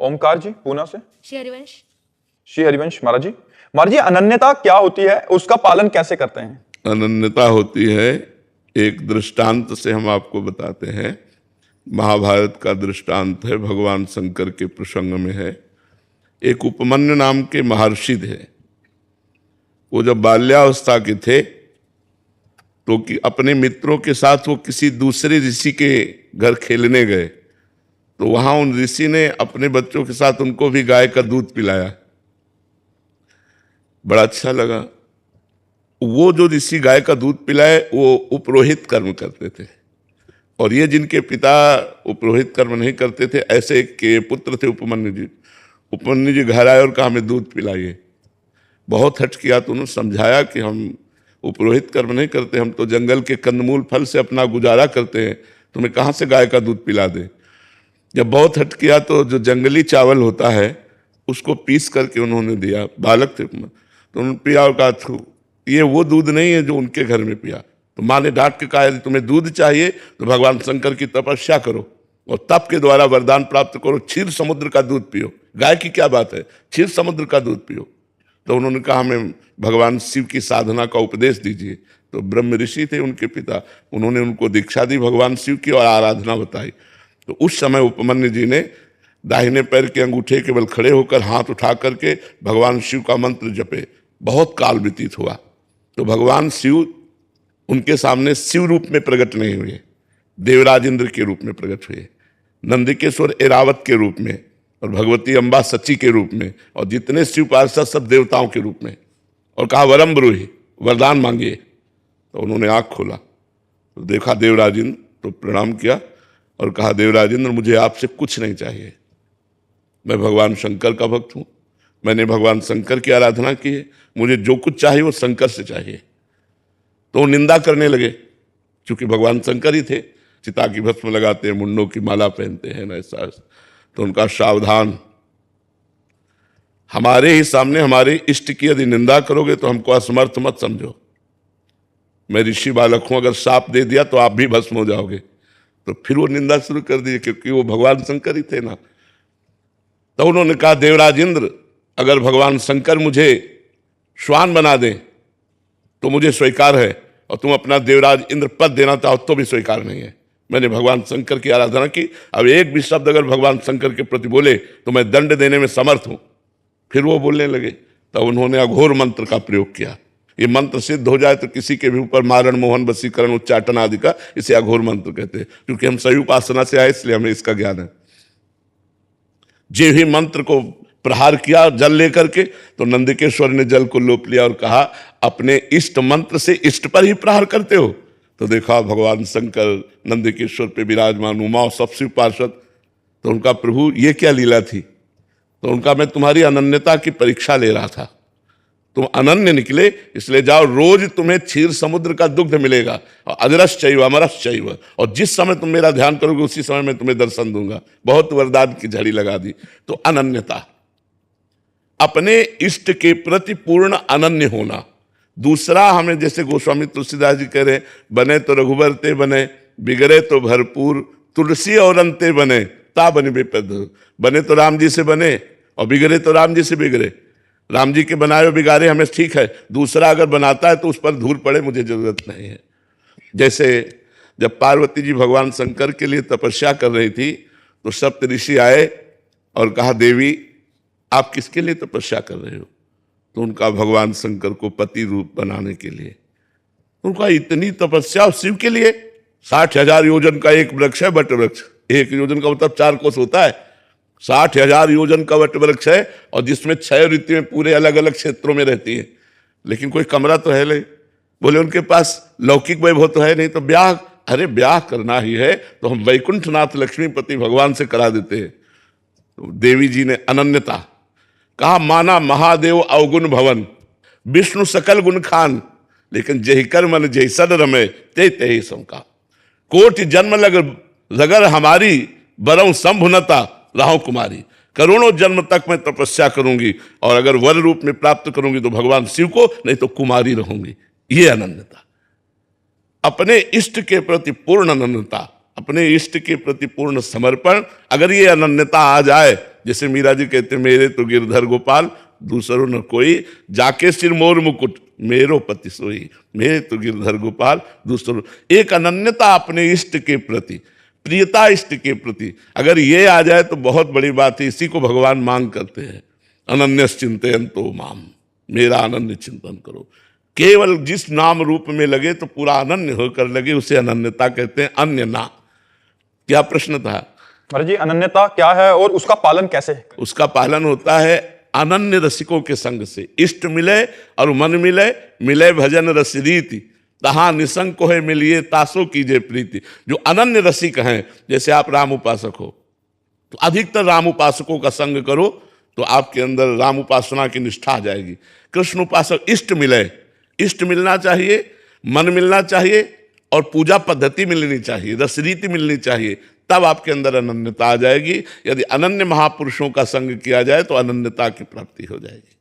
ओमकार जी पूना से। श्री हरिवंश। श्री हरिवंश महाराज जी। महाराज जी, अनन्यता क्या होती है, उसका पालन कैसे करते हैं? अनन्यता होती है, एक दृष्टांत से हम आपको बताते हैं। महाभारत का दृष्टांत है, भगवान शंकर के प्रसंग में है। एक उपमन्यु नाम के महर्षि थे। वो जब बाल्यावस्था के थे तो कि अपने मित्रों के साथ वो किसी दूसरे ऋषि के घर खेलने गए, तो वहां उन ऋषि ने अपने बच्चों के साथ उनको भी गाय का दूध पिलाया। बड़ा अच्छा लगा। वो जो ऋषि गाय का दूध पिलाए वो उपरोहित कर्म करते थे, और ये जिनके पिता उपरोहित कर्म नहीं करते थे, ऐसे के पुत्र थे उपमन्यु जी। उपमन्यु जी घर आए और कहा हमें दूध पिलाइए। बहुत हट किया तो उन्होंने समझाया कि हम उपरोहित कर्म नहीं करते, हम तो जंगल के कंदमूल फल से अपना गुजारा करते हैं, तुम्हें कहाँ से गाय का दूध पिला दे। जब बहुत हट किया तो जो जंगली चावल होता है उसको पीस करके उन्होंने दिया। बालक थे तो उन्होंने पिया और कहा ये वो दूध नहीं है जो उनके घर में पिया। तो माँ ने डांट के कहा यदि तुम्हें दूध चाहिए तो भगवान शंकर की तपस्या करो और तप के द्वारा वरदान प्राप्त करो, क्षीर समुद्र का दूध पियो। गाय की क्या बात है, क्षीर समुद्र का दूध पियो। तो उन्होंने कहा हमें भगवान शिव की साधना का उपदेश दीजिए। तो ब्रह्म ऋषि थे उनके पिता, उन्होंने उनको दीक्षा दी भगवान शिव की और आराधना बताई। तो उस समय उपमन्यु जी ने दाहिने पैर के अंगूठे के बल खड़े होकर हाथ उठा करके भगवान शिव का मंत्र जपे। बहुत काल व्यतीत हुआ तो भगवान शिव उनके सामने शिव रूप में प्रकट नहीं हुए, देवराज इंद्र के रूप में प्रकट हुए, नंदिकेश्वर एरावत के रूप में, और भगवती अम्बा सची के रूप में, और जितने शिव पार्षद सब देवताओं के रूप में। और कहा वरम ब्रूहि, वरदान मांगिए। तो उन्होंने आंख खोला तो देखा देवराज इंद्र, तो प्रणाम किया और कहा देवराज इंद्र मुझे आपसे कुछ नहीं चाहिए, मैं भगवान शंकर का भक्त हूँ, मैंने भगवान शंकर की आराधना की है, मुझे जो कुछ चाहिए वो शंकर से चाहिए। तो वो निंदा करने लगे, क्योंकि भगवान शंकर ही थे, चिता की भस्म लगाते हैं, मुंडों की माला पहनते हैं ना, ऐसा। तो उनका सावधान, हमारे ही सामने हमारे इष्ट की यदि निंदा करोगे तो हमको असमर्थ मत समझो। मैं ऋषि बालक हूं, अगर शाप दे दिया तो आप भी भस्म हो जाओगे। तो फिर वो निंदा शुरू कर दी, क्योंकि वो भगवान शंकर ही थे ना। तो उन्होंने कहा देवराज इंद्र अगर भगवान शंकर मुझे श्वान बना दें तो मुझे स्वीकार है, और तुम अपना देवराज इंद्र पद देना चाहो तो भी स्वीकार नहीं है। मैंने भगवान शंकर की आराधना की, अब एक भी शब्द अगर भगवान शंकर के प्रति बोले तो मैं दंड देने में समर्थ हूं। फिर वो बोलने लगे, तब उन्होंने अघोर मंत्र का प्रयोग किया। ये मंत्र सिद्ध हो जाए तो किसी के भी ऊपर मारण, मोहन, वशीकरण, उच्चाटन आदि का, इसे अघोर मंत्र कहते हैं। क्योंकि हम सही उपासना से आए इसलिए हमें इसका ज्ञान है। जे ही मंत्र को प्रहार किया जल लेकर के, तो नंदिकेश्वर ने जल को लोप लिया और कहा अपने इष्ट मंत्र से इष्ट पर ही प्रहार करते हो। तो देखा भगवान शंकर नंदिकेश्वर पे विराजमान, उमा और सब शिव पार्षद। तो उनका प्रभु ये क्या लीला थी। तो उनका मैं तुम्हारी अनन्यता की परीक्षा ले रहा था, तुम अनन्य निकले, इसलिए जाओ, रोज तुम्हें क्षीर समुद्र का दुग्ध मिलेगा, और अजरश्चैव अमरश्चैव, और जिस समय तुम मेरा ध्यान करोगे उसी समय मैं तुम्हें दर्शन दूंगा। बहुत वरदान की झड़ी लगा दी। तो अनन्यता, अपने इष्ट के प्रति पूर्ण अनन्य होना। दूसरा, हमें जैसे गोस्वामी तुलसीदास जी कह रहे हैं, बने तो रघुबर ते बने, बिगड़े तो भरपूर, तुलसी और अंते बने, ता बने बेपद। बने तो राम जी से बने और बिगड़े तो राम जी से बिगड़े। राम जी के बनाए और बिगाड़े हमें ठीक है, दूसरा अगर बनाता है तो उस पर धूल पड़े, मुझे जरूरत नहीं है। जैसे जब पार्वती जी भगवान शंकर के लिए तपस्या कर रही थी तो सप्त ऋषि आए और कहा देवी आप किसके लिए तपस्या कर रहे हो। तो उनका भगवान शंकर को पति रूप बनाने के लिए। उनका इतनी तपस्या शिव के लिए। 60,000 योजन का एक वृक्ष है वट वृक्ष, 1 योजन का मतलब 4 कोस होता है। 60,000 योजन का वट वृक्ष है, और जिसमें 6 ऋतुएं पूरे अलग अलग क्षेत्रों में रहती हैं, लेकिन कोई कमरा तो है नहीं। बोले उनके पास लौकिक वैभव तो है नहीं, तो ब्याह, अरे ब्याह करना ही है तो हम वैकुंठनाथ लक्ष्मीपति भगवान से करा देते हैं। तो देवी जी ने अनन्यता कहा, माना महादेव अवगुण भवन, विष्णु सकल गुण खान, लेकिन जय कर मन जय सद रमे ते ते समका। कोटि जन्म लगर हमारी, बरऊ संभुनता राहु कुमारी। करोड़ों जन्म तक मैं तपस्या करूंगी, और अगर वर रूप में प्राप्त करूंगी तो भगवान शिव को, नहीं तो कुमारी रहूंगी। ये अनन्यता, अपने इष्ट के प्रति पूर्ण अनन्यता, अपने इष्ट के प्रति पूर्ण समर्पण। अगर ये अनन्यता आ जाए जैसे मीरा जी कहते मेरे तो गिरधर गोपाल दूसरों न कोई, जाके सिर मोर मुकुट मेरो पति सोई, मेरे तो गिरधर गोपाल दूसरों। एक अनन्यता अपने इष्ट के प्रति, प्रियता इष्ट के प्रति, अगर ये आ जाए तो बहुत बड़ी बात है। इसी को भगवान मांग करते हैं, अनन्यस चिंतयन्तो माम, मेरा अनन्य चिंतन करो। केवल जिस नाम रूप में लगे तो पूरा अनन्य होकर लगे, उसे अनन्यता कहते हैं, अन्य ना। क्या प्रश्न था? महाराज जी, अनन्यता क्या है और उसका पालन कैसे? उसका पालन होता है अनन्य रसिकों के संग से। इष्ट मिले और मन मिले, मिले भजन रस रीति, तहा निसंग को है मिलिए तासो कीजिए प्रीति। जो अनन्य रसिक हैं, जैसे आप राम उपासक हो तो अधिकतर राम उपासकों का संग करो तो आपके अंदर राम उपासना की निष्ठा आ जाएगी। कृष्ण उपासक इष्ट मिले, इष्ट मिलना चाहिए, मन मिलना चाहिए और पूजा पद्धति मिलनी चाहिए, रसरीति मिलनी चाहिए, तब आपके अंदर अनन्यता आ जाएगी। यदि अनन्य महापुरुषों का संग किया जाए तो अनन्यता की प्राप्ति हो जाएगी।